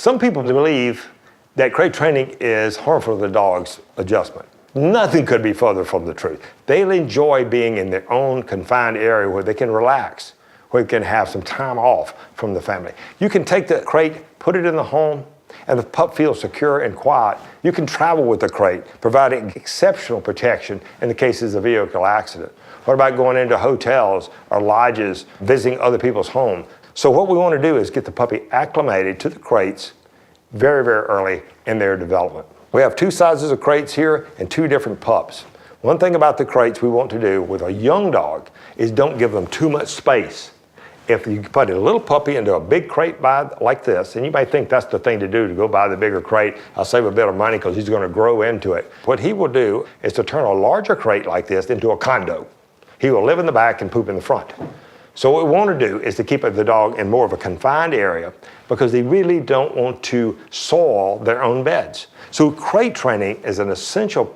Some people believe that crate training is harmful to the dog's adjustment. Nothing could be further from the truth. They'll enjoy being in their own confined area where they can relax, where they can have some time off from the family. You can take the crate, put it in the home, and the pup feels secure and quiet. You can travel with the crate, providing exceptional protection in the cases of vehicle accident. What about going into hotels or lodges, visiting other people's homes? So what we want to do is get the puppy acclimated to the crates very, very early in their development. We have 2 sizes of crates here and 2 different pups. One thing about the crates we want to do with a young dog is don't give them too much space. If you put a little puppy into a big crate like this, and you might think that's the thing to do, to go buy the bigger crate, I'll save a bit of money because he's going to grow into it. What he will do is to turn a larger crate like this into a condo. He will live in the back and poop in the front. So what we want to do is to keep the dog in more of a confined area because they really don't want to soil their own beds. So crate training is an essential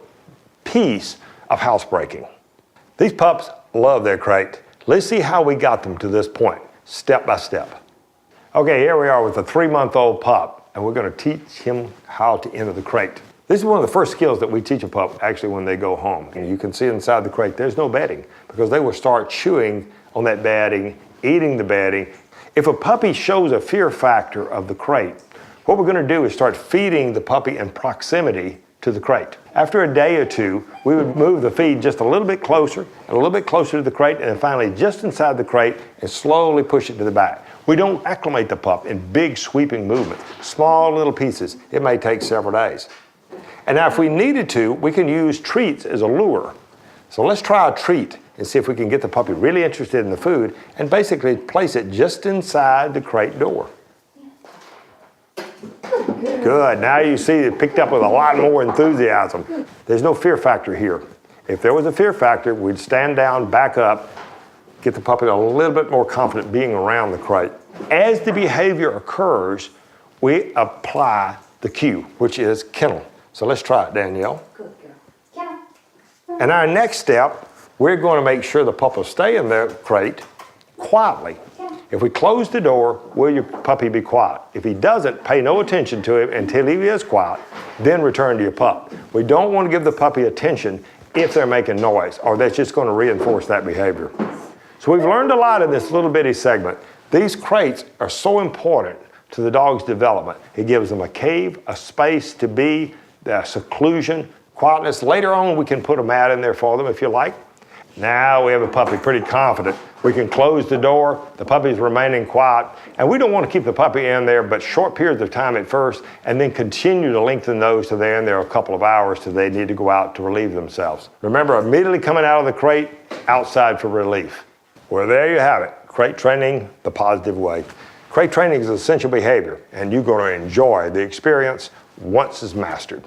piece of housebreaking. These pups love their crate. Let's see how we got them to this point, step by step. Okay, here we are with a 3-month-old pup, and we're going to teach him how to enter the crate. This is one of the first skills that we teach a pup actually when they go home. And you can see inside the crate there's no bedding because they will start chewing on that bedding, eating the bedding. If a puppy shows a fear factor of the crate, what we're going to do is start feeding the puppy in proximity to the crate. After a day or 2, we would move the feed just a little bit closer and a little bit closer to the crate, and then finally just inside the crate and slowly push it to the back. We don't acclimate the pup in big sweeping movements, small little pieces. It may take several days. And now if we needed to, we can use treats as a lure. So let's try a treat and see if we can get the puppy really interested in the food and basically place it just inside the crate door. Good, now you see it picked up with a lot more enthusiasm. There's no fear factor here. If there was a fear factor, we'd stand down, back up, get the puppy a little bit more confident being around the crate. As the behavior occurs, we apply the cue, which is kennel. So let's try it, Danielle. Good girl. Kennel. And our next step, we're going to make sure the pup will stay in the crate quietly. If we close the door, will your puppy be quiet? If he doesn't, pay no attention to him until he is quiet, then return to your pup. We don't want to give the puppy attention if they're making noise, or that's just going to reinforce that behavior. So we've learned a lot in this little bitty segment. These crates are so important to the dog's development. It gives them a cave, a space to be, the seclusion, quietness. Later on, we can put a mat in there for them if you like. Now we have a puppy pretty confident. We can close the door, the puppy's remaining quiet, and we don't want to keep the puppy in there but short periods of time at first and then continue to lengthen those till they're in there a couple of hours till they need to go out to relieve themselves. Remember, immediately coming out of the crate, outside for relief. Well, there you have it, crate training the positive way. Crate training is essential behavior, and you're going to enjoy the experience once it's mastered.